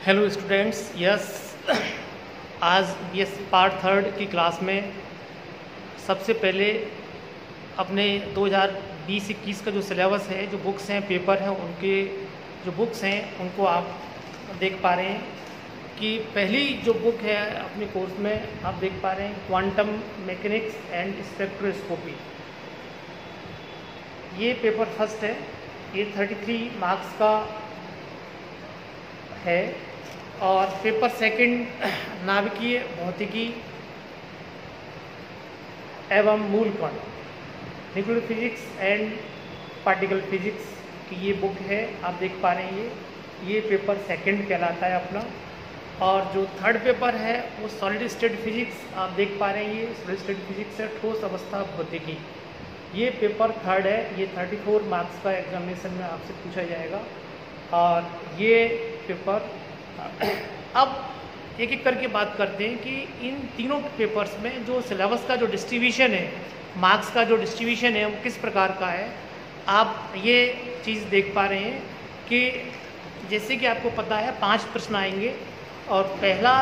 Hello students, yes आज yes part third की class में सबसे पहले अपने 2020-21 का जो सिलेबस है, जो बुक्स हैं, पेपर हैं, उनके जो बुक्स हैं उनको आप देख पा रहे हैं कि पहली जो बुक है अपने कोर्स में आप देख पा रहे हैं क्वांटम मैकेनिक्स एंड स्पेक्ट्रोस्कोपी। ये पेपर फर्स्ट है, ये 33 मार्क्स का है। और पेपर सेकंड नाभिकीय भौतिकी एवं मूल कण, nuclear physics and particle physics की ये बुक है, आप देख पा रहे हैं। ये पेपर सेकंड कहलाता है अपना। और जो थर्ड पेपर है वो सॉलिड स्टेट फिजिक्स, आप देख पा रहे हैं। ये सॉलिड स्टेट फिजिक्स है, ठोस अवस्था भौतिकी। ये पेपर थर्ड है, ये 34 मार्क्स का एग्जामिनेशन में आपसे पूछा जाएगा। और ये पेपर अब एक एक करके बात करते हैं कि इन तीनों पेपर्स में जो सिलेबस का जो डिस्ट्रीब्यूशन है, मार्क्स का जो डिस्ट्रीब्यूशन है, वो किस प्रकार का है। आप ये चीज़ देख पा रहे हैं कि जैसे कि आपको पता है 5 प्रश्न आएंगे। और पहला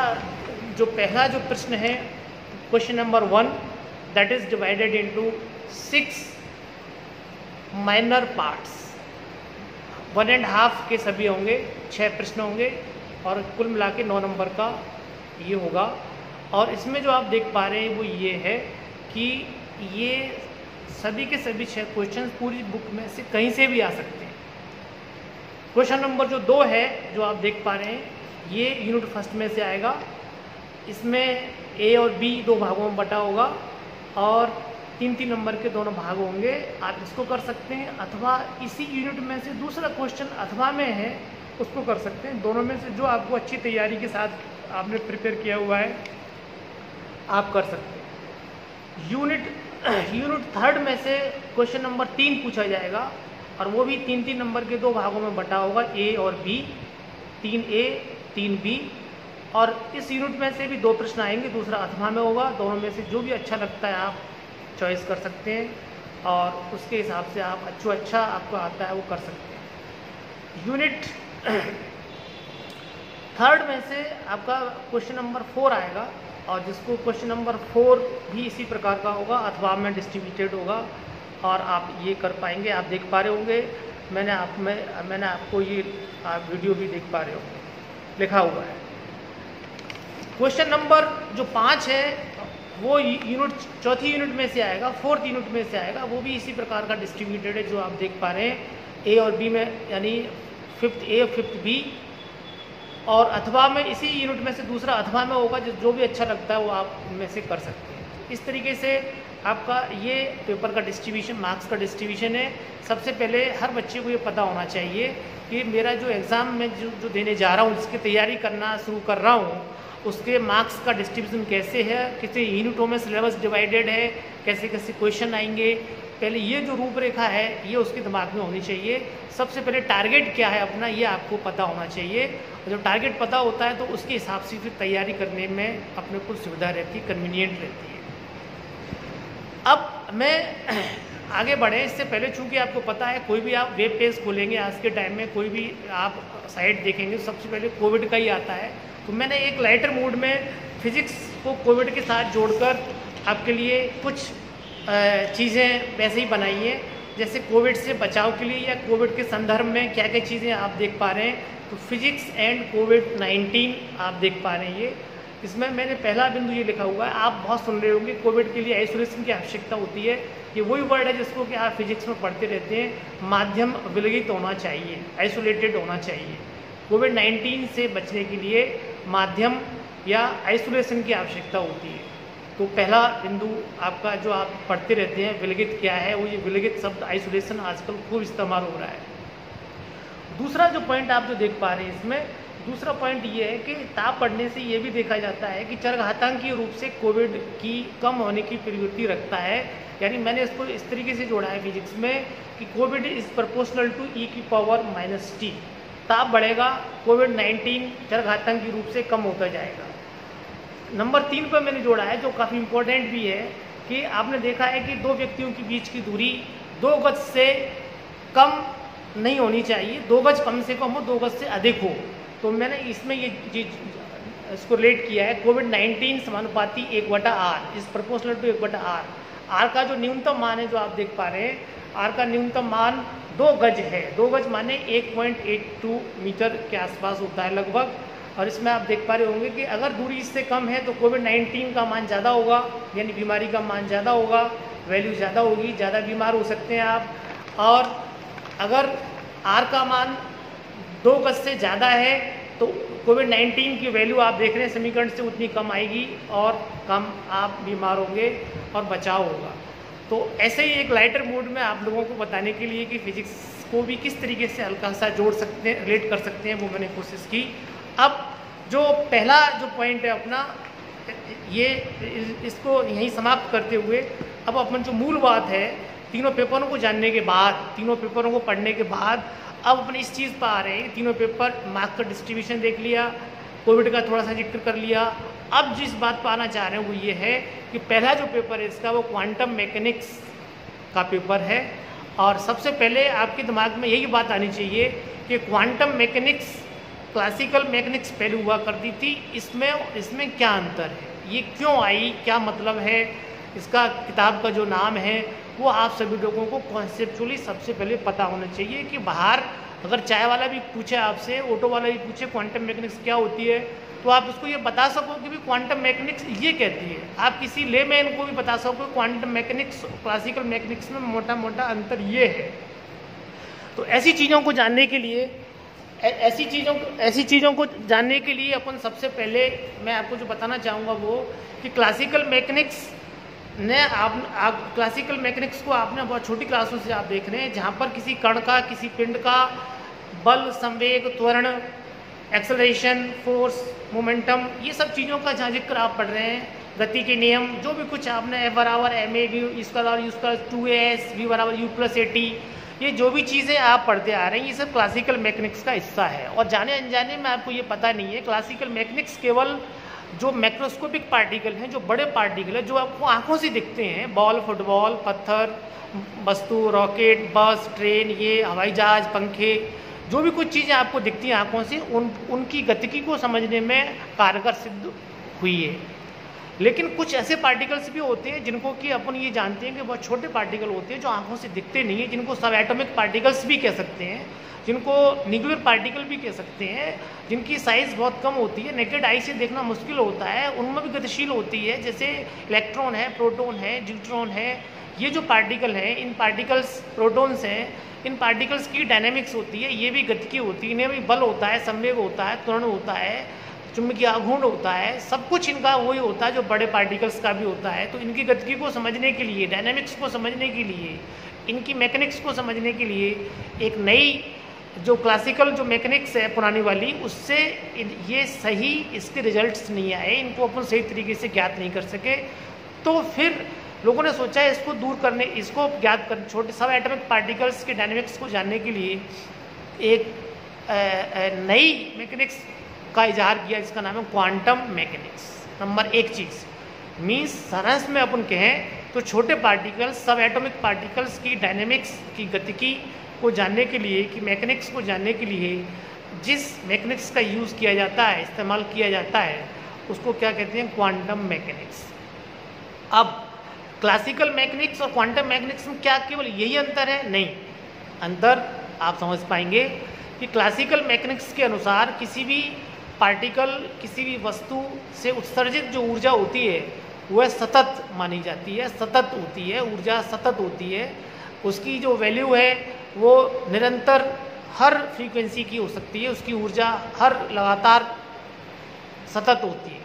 जो प्रश्न है, question number 1, that is divided into 6 minor parts. 1.5 के सभी होंगे, 6 प्रश्न होंगे और कुल मिला के 9 नंबर का ये होगा। और इसमें जो आप देख पा रहे हैं वो ये है कि ये सभी के सभी 6 क्वेश्चन पूरी बुक में से कहीं से भी आ सकते हैं। क्वेश्चन नंबर जो 2 है, जो आप देख पा रहे हैं, ये यूनिट फर्स्ट में से आएगा। इसमें ए और बी 2 भागों में बटा होगा और 3-3 नंबर के दोनों भाग होंगे। आप इसको कर सकते हैं, अथवा इसी यूनिट में से दूसरा क्वेश्चन अथवा में है उसको कर सकते हैं। दोनों में से जो आपको अच्छी तैयारी के साथ आपने प्रिपेयर किया हुआ है आप कर सकते हैं। यूनिट थर्ड में से क्वेश्चन नंबर 3 पूछा जाएगा और वो भी 3-3 नंबर के 2 भागों में बटा होगा, ए और बी, 3A 3B। और इस यूनिट में से भी 2 प्रश्न आएंगे, दूसरा अथवा में होगा। दोनों में से जो भी अच्छा लगता है आप चॉइस कर सकते हैं और उसके हिसाब से आप जो अच्छा आपको आता है वो कर सकते हैं। यूनिट थर्ड में से आपका क्वेश्चन नंबर 4 आएगा और जिसको क्वेश्चन नंबर 4 भी इसी प्रकार का होगा, अथवा में डिस्ट्रीब्यूटेड होगा और आप ये कर पाएंगे। आप देख पा रहे होंगे, मैंने आपको ये आप वीडियो भी देख पा रहे होंगे, लिखा हुआ है। क्वेश्चन नंबर जो 5 है वो चौथी यूनिट में से आएगा, 4th यूनिट में से आएगा। वो भी इसी प्रकार का डिस्ट्रीब्यूटेड है, जो आप देख पा रहे हैं, ए और बी में, यानी 5th A और 5th B। और अथवा में इसी यूनिट में से दूसरा अथवा में होगा, जो भी अच्छा लगता है वो आप उनमें से कर सकते हैं। इस तरीके से आपका ये पेपर का डिस्ट्रीब्यूशन, मार्क्स का डिस्ट्रीब्यूशन है। सबसे पहले हर बच्चे को ये पता होना चाहिए कि मेरा जो एग्ज़ाम में जो देने जा रहा हूँ, जिसकी तैयारी करना शुरू कर रहा हूँ, उसके मार्क्स का डिस्ट्रीब्यूशन कैसे है, कितने यूनिटों में सिलेबस डिवाइडेड है, कैसे कैसे क्वेश्चन आएंगे। पहले ये जो रूपरेखा है ये उसके दिमाग में होनी चाहिए। सबसे पहले टारगेट क्या है अपना, ये आपको पता होना चाहिए। और जब टारगेट पता होता है तो उसके हिसाब से फिर तैयारी करने में अपने को सुविधा रहती है, कन्वीनियंट रहती है। अब मैं आगे बढ़े इससे पहले, चूँकि आपको पता है कोई भी आप वेब पेज खोलेंगे आज के टाइम में, कोई भी आप साइट देखेंगे, सबसे पहले कोविड का ही आता है। तो मैंने एक लाइटर मूड में फिजिक्स को कोविड के साथ जोड़कर आपके लिए कुछ चीज़ें वैसे ही बनाई हैं, जैसे कोविड से बचाव के लिए या कोविड के संदर्भ में क्या क्या चीज़ें आप देख पा रहे हैं। तो फिजिक्स एंड कोविड-19 आप देख पा रहे हैं। ये इसमें मैंने पहला बिंदु ये लिखा हुआ है, आप बहुत सुन रहे होंगे, कोविड के लिए आइसोलेशन की आवश्यकता होती है। ये वही वर्ड है जिसको कि आप फिजिक्स में पढ़ते रहते हैं, माध्यम विलगित होना चाहिए, आइसोलेटेड होना चाहिए। कोविड-19 से बचने के लिए माध्यम या आइसोलेशन की आवश्यकता होती है। तो पहला बिंदु आपका जो आप पढ़ते रहते हैं, विलगित क्या है, वो ये विलगित शब्द आइसोलेशन आजकल खूब इस्तेमाल हो रहा है। दूसरा जो पॉइंट आप जो देख पा रहे हैं इसमें, दूसरा पॉइंट ये है कि ताप बढ़ने से ये भी देखा जाता है कि चरघातांकीय रूप से कोविड की कम होने की प्रवृत्ति रखता है। यानी मैंने इसको इस तरीके से जोड़ा है फिजिक्स में कि Covid is proportional to e⁻⁻t। ताप बढ़ेगा, कोविड-19 चरघातांकीय रूप से कम होता जाएगा। नंबर 3 पर मैंने जोड़ा है, जो काफ़ी इम्पोर्टेंट भी है, कि आपने देखा है कि 2 व्यक्तियों के बीच की दूरी 2 गज से कम नहीं होनी चाहिए, 2 गज कम से कम हो, 2 गज से अधिक हो। तो मैंने इसमें ये इसको रिलेट किया है कोविड-19 समानुपाती 1/r is proportional to 1/r। Are का जो न्यूनतम मान है जो आप देख पा रहे हैं, आर का न्यूनतम मान 2 गज है। 2 गज माने 1.82 मीटर के आसपास होता है लगभग। और इसमें आप देख पा रहे होंगे कि अगर दूरी इससे कम है तो कोविड-19 का मान ज़्यादा होगा, यानी बीमारी का मान ज़्यादा होगा, वैल्यू ज़्यादा होगी, ज़्यादा बीमार हो सकते हैं आप। और अगर आर का मान 2 गज से ज़्यादा है तो कोविड-19 की वैल्यू आप देख रहे हैं समीकरण से उतनी कम आएगी और कम आप बीमार होंगे और बचाव होगा। तो ऐसे ही एक लाइटर मूड में आप लोगों को बताने के लिए कि फिजिक्स को भी किस तरीके से हल्का सा जोड़ सकते हैं, रिलेट कर सकते हैं, वो मैंने कोशिश की। अब जो पहला जो पॉइंट है अपना, ये इसको यहीं समाप्त करते हुए अब अपन जो मूल बात है, तीनों पेपरों को जानने के बाद, तीनों पेपरों को पढ़ने के बाद अब अपन इस चीज़ पर आ रहे हैं। तीनों पेपर मार्क्स का डिस्ट्रीब्यूशन देख लिया, कोविड का थोड़ा सा जिक्र कर लिया। अब जिस बात पर आना चाह रहे हैं वो ये है कि पहला जो पेपर है इसका वो क्वांटम मैकेनिक्स का पेपर है। और सबसे पहले आपके दिमाग में यही बात आनी चाहिए कि क्वांटम मैकेनिक्स क्लासिकल मैकेनिक्स पहले हुआ करती थी, इसमें क्या अंतर है, ये क्यों आई, क्या मतलब है, इसका किताब का जो नाम है वो आप सभी लोगों को कॉन्सेप्चुअली सबसे पहले पता होना चाहिए। कि बाहर अगर चाय वाला भी पूछे आपसे, ऑटो वाला भी पूछे क्वांटम मैकेनिक्स क्या होती है, तो आप उसको ये बता सको कि भी क्वांटम मैकेनिक्स ये कहती है। आप किसी लेमैन को भी बता सको क्वांटम मैकेनिक्स क्लासिकल मैकेनिक्स में मोटा मोटा अंतर ये है। तो ऐसी चीज़ों को जानने के लिए ऐसी चीज़ों को जानने के लिए अपन सबसे पहले मैं आपको जो बताना चाहूँगा वो कि क्लासिकल मैकेनिक्स ने आप क्लासिकल मैकेनिक्स को आपने बहुत छोटी क्लासों से आप देख रहे हैं, जहाँ पर किसी कण का, किसी पिंड का बल, संवेग, त्वरण, एक्सेलरेशन, फोर्स, मोमेंटम, ये सब चीज़ों का जहाँ जिक्र आप पढ़ रहे हैं, गति के नियम, जो भी कुछ आपने F बराबर ma v square u square 2as v बराबर u प्लस at, ये जो भी चीज़ें आप पढ़ते आ रहे हैं ये सब क्लासिकल मैकेनिक्स का हिस्सा है। और जाने अनजाने में आपको ये पता नहीं है, क्लासिकल मैकेनिक्स केवल जो मैक्रोस्कोपिक पार्टिकल हैं, जो बड़े पार्टिकल हैं, जो आपको आंखों से दिखते हैं, बॉल, फुटबॉल, पत्थर, वस्तु, रॉकेट, बस, ट्रेन, ये हवाई जहाज, पंखे, जो भी कुछ चीज़ें आपको दिखती हैं आंखों से, उनकी गतिकी को समझने में कारगर सिद्ध हुई है। लेकिन कुछ ऐसे पार्टिकल्स भी होते हैं जिनको कि अपन ये जानते हैं कि बहुत छोटे पार्टिकल होते हैं जो आंखों से दिखते नहीं हैं, जिनको सब एटॉमिक पार्टिकल्स भी कह सकते हैं, जिनको न्यूक्लियर पार्टिकल भी कह सकते हैं, जिनकी साइज़ बहुत कम होती है, नेकेड आई से देखना मुश्किल होता है, उनमें भी गतिशील होती है, जैसे इलेक्ट्रॉन है, प्रोटॉन है, न्यूट्रॉन है। ये जो पार्टिकल हैं, इन पार्टिकल्स, प्रोटॉन्स हैं, इन पार्टिकल्स की डायनेमिक्स होती है, ये भी गतिकी होती है, इन्हें भी बल होता है, संवेग होता है, त्वरण होता है, चुंबकीय आघूर्ण होता है, सब कुछ इनका वही होता है जो बड़े पार्टिकल्स का भी होता है। तो इनकी गतिकी को समझने के लिए, डायनेमिक्स को समझने के लिए, इनकी मैकेनिक्स को समझने के लिए एक नई जो क्लासिकल जो मैकेनिक्स है पुरानी वाली, उससे ये सही इसके रिजल्ट्स नहीं आए, इनको अपन सही तरीके से ज्ञात नहीं कर सके। तो फिर लोगों ने सोचा है इसको दूर करने, इसको ज्ञात कर, छोटे सब एटॉमिक पार्टिकल्स के डायनेमिक्स को जानने के लिए एक नई मैकेनिक्स का इजहार किया, जिसका नाम है क्वांटम मैकेनिक्स। नंबर एक चीज़ मीन्स सारांश में अपन कहें तो छोटे पार्टिकल्स, सब एटॉमिक पार्टिकल्स की डायनेमिक्स की गतिकी को जानने के लिए, कि मैकेनिक्स को जानने के लिए जिस मैकेनिक्स का यूज़ किया जाता है, इस्तेमाल किया जाता है, उसको क्या कहते हैं, क्वांटम मैकेनिक्स। अब क्लासिकल मैकेनिक्स और क्वांटम मैकेनिक्स में क्या केवल यही अंतर है? नहीं, अंतर आप समझ पाएंगे कि क्लासिकल मैकेनिक्स के अनुसार किसी भी पार्टिकल, किसी भी वस्तु से उत्सर्जित जो ऊर्जा होती है वह सतत मानी जाती है, सतत होती है, ऊर्जा सतत होती है, उसकी जो वैल्यू है वो निरंतर हर फ्रीक्वेंसी की हो सकती है, उसकी ऊर्जा हर लगातार सतत होती है।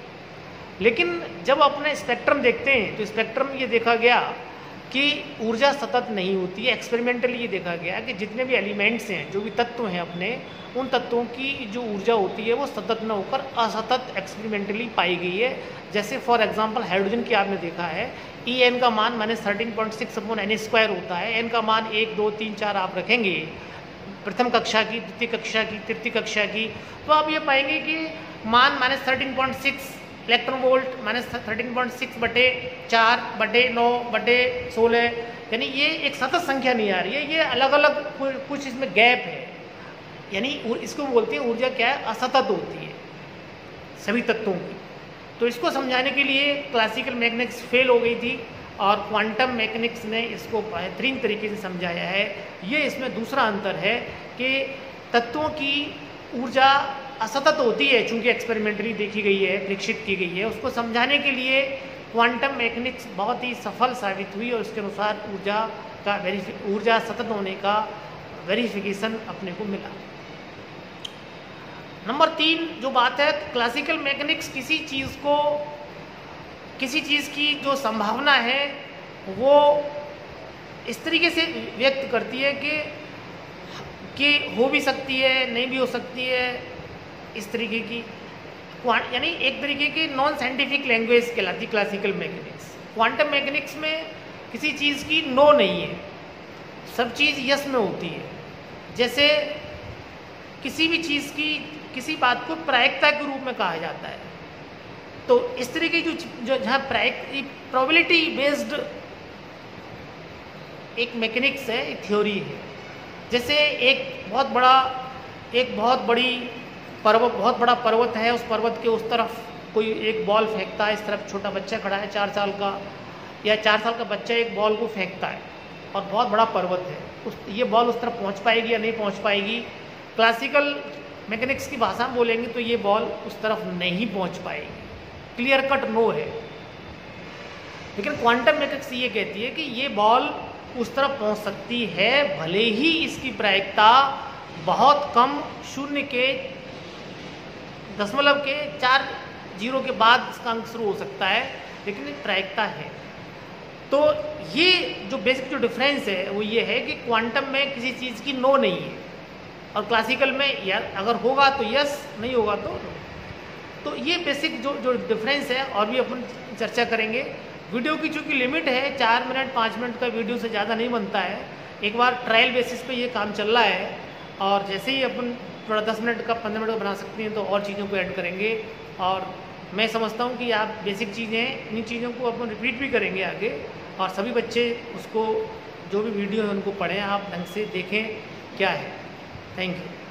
लेकिन जब अपने स्पेक्ट्रम देखते हैं तो स्पेक्ट्रम ये देखा गया कि ऊर्जा सतत नहीं होती है। एक्सपेरिमेंटली ये देखा गया कि जितने भी एलिमेंट्स हैं, जो भी तत्व हैं अपने, उन तत्वों की जो ऊर्जा होती है वो सतत न होकर असतत एक्सपेरिमेंटली पाई गई है। जैसे फॉर एग्जांपल हाइड्रोजन की आपने देखा है, En का मान -13.6/n² होता है। n का मान 1, 2, 3, 4 आप रखेंगे प्रथम कक्षा की, द्वितीय कक्षा की, तृतीय कक्षा की, तो आप ये पाएंगे कि मान -13.6 इलेक्ट्रॉन वोल्ट, -13.6/4/9/16, यानी ये एक सतत संख्या नहीं आ रही है, ये अलग अलग कुछ इसमें गैप है। यानी इसको बोलते हैं ऊर्जा क्या है, असतत होती है सभी तत्वों की। तो इसको समझाने के लिए क्लासिकल मैकेनिक्स फेल हो गई थी और क्वांटम मैकेनिक्स ने इसको बेहतरीन तरीके से समझाया है। ये इसमें दूसरा अंतर है कि तत्वों की ऊर्जा असतत होती है, चूंकि एक्सपेरिमेंटली देखी गई है, परीक्षित की गई है। उसको समझाने के लिए क्वांटम मैकेनिक्स बहुत ही सफल साबित हुई और उसके अनुसार ऊर्जा सतत होने का वेरिफिकेशन अपने को मिला। नंबर 3 जो बात है, क्लासिकल मैकेनिक्स किसी चीज़ की जो संभावना है वो इस तरीके से व्यक्त करती है कि हो भी सकती है, नहीं भी हो सकती है, इस तरीके की, यानी एक तरीके की नॉन साइंटिफिक लैंग्वेज कहलाती क्लासिकल मैकेनिक्स। क्वांटम मैकेनिक्स में किसी चीज़ की नो नहीं है, सब चीज़ यस में होती है। जैसे किसी भी चीज़ की, किसी बात को प्रायिकता के रूप में कहा जाता है, तो इस तरीके की जो जहाँ प्रोबेबिलिटी बेस्ड एक मैकेनिक्स है, एक थ्योरी है। जैसे एक बहुत बड़ा पर्वत है, उस पर्वत के उस तरफ कोई एक बॉल फेंकता है, इस तरफ छोटा बच्चा खड़ा है 4 साल का, या 4 साल का बच्चा एक बॉल को फेंकता है और बहुत बड़ा पर्वत है, ये बॉल उस तरफ पहुंच पाएगी या नहीं पहुंच पाएगी। क्लासिकल मैकेनिक्स की भाषा में बोलेंगे तो ये बॉल उस तरफ नहीं पहुंच पाएगी, क्लियर कट नो है। लेकिन क्वांटम मैकेनिक्स ये कहती है कि ये बॉल उस तरफ पहुंच सकती है, भले ही इसकी प्रायिकता बहुत कम, 0 के दशमलव के 4 जीरो के बाद इसका अंक शुरू हो सकता है, लेकिन एक प्रायिकता है। तो ये जो बेसिक जो डिफरेंस है वो ये है कि क्वांटम में किसी चीज़ की नो नहीं है और क्लासिकल में अगर होगा तो यस, नहीं होगा तो नो। तो ये बेसिक जो डिफरेंस है और भी अपन चर्चा करेंगे। वीडियो की चूँकि लिमिट है, 4 मिनट 5 मिनट का वीडियो से ज़्यादा नहीं बनता है। एक बार ट्रायल बेसिस पे ये काम चल रहा है और जैसे ही अपन थोड़ा 10 मिनट का 15 मिनट का बना सकते हैं तो और चीज़ों को ऐड करेंगे। और मैं समझता हूँ कि आप बेसिक चीज़ें, इन चीज़ों को अपन रिपीट भी करेंगे आगे, और सभी बच्चे उसको जो भी वीडियो है उनको पढ़ें, आप ढंग से देखें क्या है। Thank you.